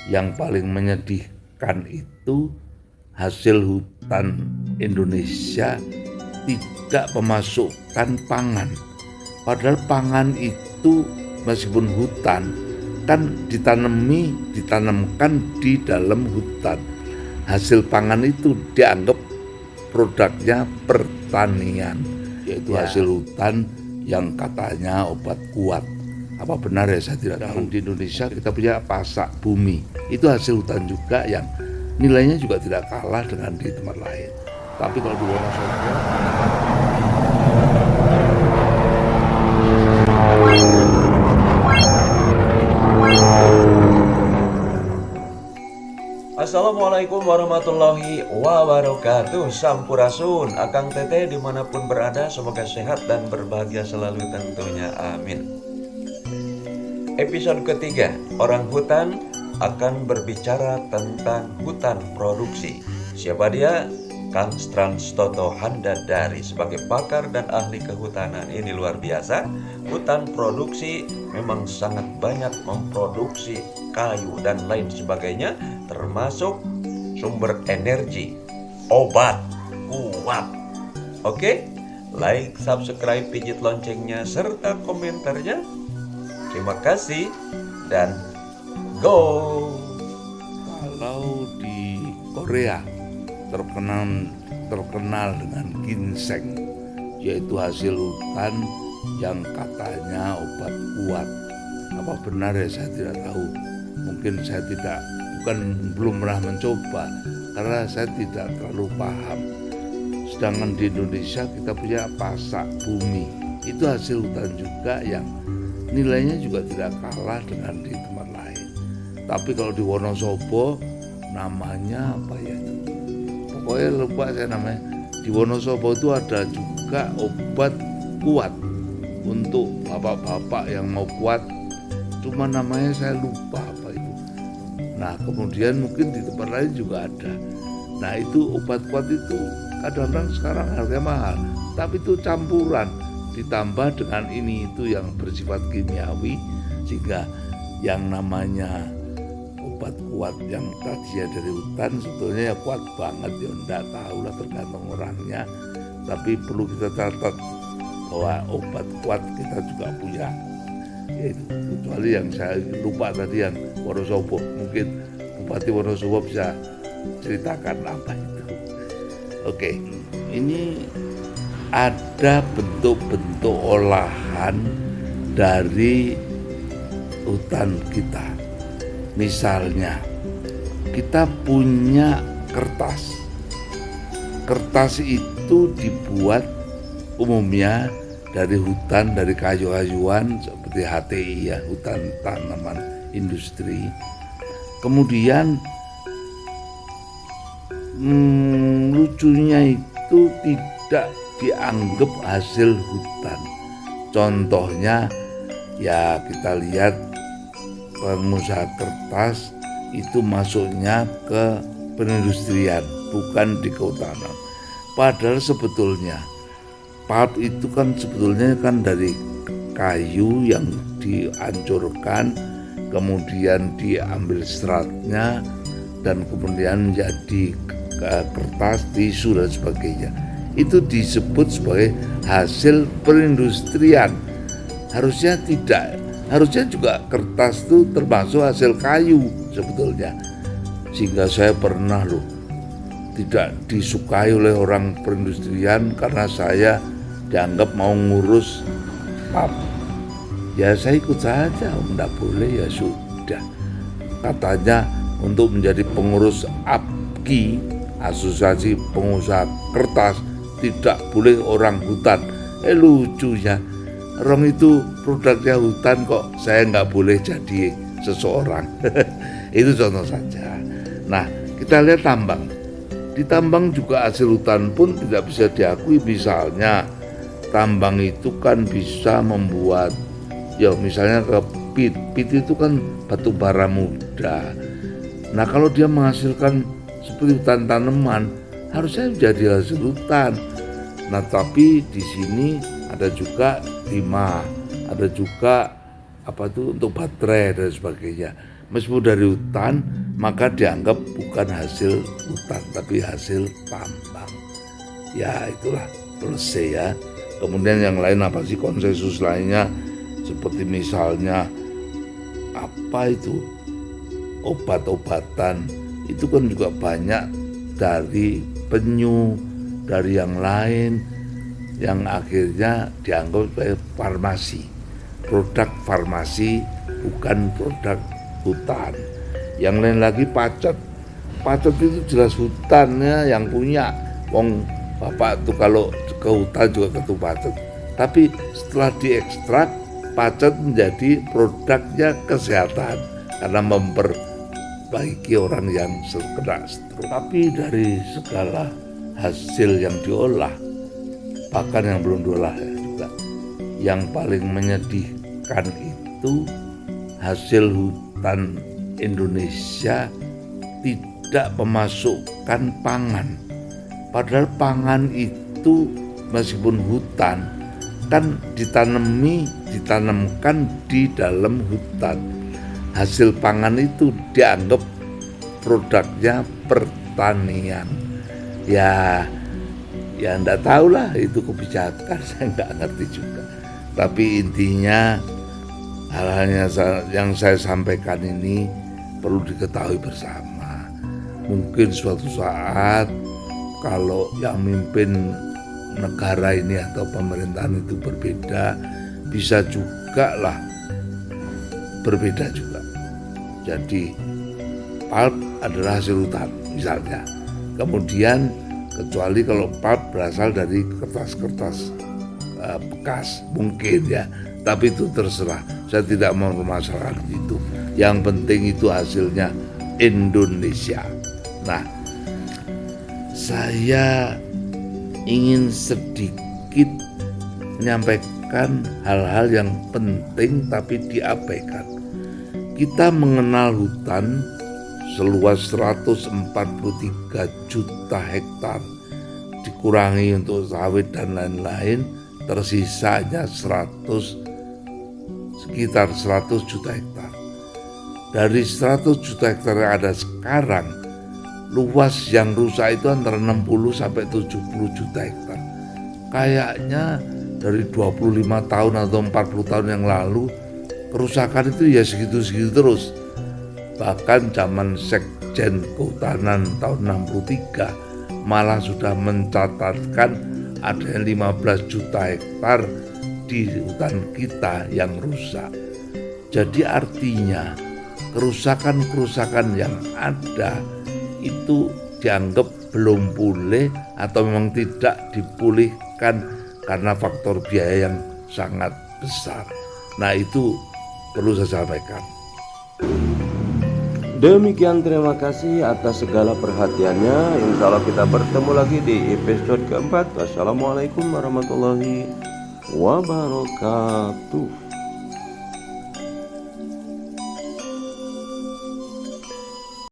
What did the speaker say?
yang paling menyedihkan itu hasil hutan Indonesia tidak memasukkan pangan. Padahal pangan itu meskipun hutan kan ditanamkan di dalam hutan. Hasil pangan itu dianggap produknya pertanian, yaitu hasil hutan yang katanya obat kuat. Apa benar ya, saya tidak tahu. Di Indonesia kita punya pasak bumi, itu hasil hutan juga yang nilainya juga tidak kalah dengan di tempat lain. Tapi kalau di Wonosobo, Assalamualaikum warahmatullahi wabarakatuh. Sampurasun, Akang Teteh dimanapun berada, semoga sehat dan berbahagia selalu tentunya, amin. Episode ketiga, Orang Hutan akan berbicara tentang hutan produksi. Siapa dia? Kang Strans Toto Handadari sebagai pakar dan ahli kehutanan. Ini luar biasa. Hutan produksi memang sangat banyak memproduksi kayu dan lain sebagainya, termasuk sumber energi, obat kuat. Oke? Like, subscribe, pijit loncengnya serta komentarnya. Terima kasih dan go. kalau di Korea terkenal dengan ginseng, yaitu hasil hutan yang katanya obat kuat. Apa benar ya, saya tidak tahu. Mungkin saya belum pernah mencoba karena saya tidak terlalu paham. Sedangkan di Indonesia kita punya pasak bumi, itu hasil hutan juga yang nilainya juga tidak kalah dengan di tempat lain. Tapi kalau di Wonosobo namanya apa ya, pokoknya lupa saya namanya. Di Wonosobo itu ada juga obat kuat untuk bapak-bapak yang mau kuat, cuma namanya saya lupa apa itu. Nah kemudian mungkin di tempat lain juga ada. Nah itu obat kuat itu kadang-kadang sekarang harganya mahal, tapi itu campuran ditambah dengan ini itu yang bersifat kimiawi, sehingga yang namanya obat kuat yang tadinya dari hutan sebetulnya ya kuat banget ya, enggak tahu lah, tergantung orangnya. Tapi perlu kita catat bahwa obat kuat kita juga punya, yaitu kecuali yang saya lupa tadi yang Wonosobo. Mungkin Bupati Wonosobo bisa ceritakan apa itu. Oke, ini ada bentuk-bentuk olahan dari hutan kita. Misalnya kita punya kertas. Kertas itu dibuat umumnya dari hutan, dari kayu-kayuan seperti HTI ya, hutan tanaman industri. Kemudian lucunya itu tidak dianggap hasil hutan. Contohnya ya kita lihat pengusaha kertas itu masuknya ke perindustrian, bukan di kehutanan. Padahal sebetulnya pulp itu kan sebetulnya kan dari kayu yang dihancurkan, kemudian diambil seratnya dan kemudian menjadi kertas, tisu dan sebagainya. Itu disebut sebagai hasil perindustrian. Harusnya tidak, harusnya juga kertas itu termasuk hasil kayu sebetulnya. Sehingga saya pernah tidak disukai oleh orang perindustrian karena saya dianggap mau ngurus pulp. Ya saya ikut saja, enggak boleh ya sudah. Katanya untuk menjadi pengurus APKI, Asosiasi Pengusaha Kertas, tidak boleh orang hutan. Lucunya, orang itu produknya hutan kok saya nggak boleh jadi seseorang. Itu contoh saja. Nah kita lihat tambang. Di tambang juga hasil hutan pun tidak bisa diakui. Misalnya tambang itu kan bisa membuat, ya misalnya ke pit itu kan batu bara muda. Nah kalau dia menghasilkan seperti hutan tanaman, harusnya menjadi hasil hutan. Nah tapi di sini ada juga timah, ada juga apa itu untuk baterai dan sebagainya. Meskipun dari hutan, maka dianggap bukan hasil hutan, tapi hasil tambang. Ya itulah selesai ya. Kemudian yang lain apa sih konsensus lainnya? Seperti misalnya apa itu obat-obatan, itu kan juga banyak dari penyu, dari yang lain, yang akhirnya dianggap sebagai farmasi, produk farmasi, bukan produk hutan. Yang lain lagi pacet itu jelas hutannya yang punya. Wong bapak tuh kalau ke hutan juga ketemu pacet, tapi setelah diekstrak pacet menjadi produknya kesehatan karena memperbaiki orang yang kena stroke. Tapi dari segala hasil yang diolah, bahkan yang belum diolah juga, yang paling menyedihkan itu hasil hutan Indonesia tidak memasukkan pangan. Padahal pangan itu meskipun hutan kan ditanamkan di dalam hutan. Hasil pangan itu dianggap produknya pertanian. Ya enggak tahulah itu kebijakan, saya enggak ngerti juga. Tapi intinya hal-hal yang saya sampaikan ini perlu diketahui bersama. Mungkin suatu saat kalau yang mimpin negara ini atau pemerintahan itu berbeda, bisa juga lah berbeda juga. Jadi pulp adalah hasil hutan misalnya. Kemudian kecuali kalau pulp berasal dari kertas-kertas bekas mungkin ya, tapi itu terserah. Saya tidak mau mempermasalahkan itu. Yang penting itu hasilnya Indonesia. Nah, saya ingin sedikit menyampaikan hal-hal yang penting tapi diabaikan. Kita mengenal hutan seluas 143 juta hektar, dikurangi untuk sawit dan lain-lain, tersisanya sekitar 100 juta hektar. Dari 100 juta hektar yang ada sekarang, luas yang rusak itu antara 60 sampai 70 juta hektar. Kayaknya dari 25 tahun atau 40 tahun yang lalu, kerusakan itu ya segitu-segitu terus. Bahkan zaman Sekjen Kehutanan tahun 63 malah sudah mencatatkan adanya 15 juta hektar di hutan kita yang rusak. Jadi artinya kerusakan-kerusakan yang ada itu dianggap belum pulih atau memang tidak dipulihkan karena faktor biaya yang sangat besar. Nah, itu perlu saya sampaikan. Demikian, terima kasih atas segala perhatiannya. Insya Allah kita bertemu lagi di episode keempat. Wassalamualaikum warahmatullahi wabarakatuh.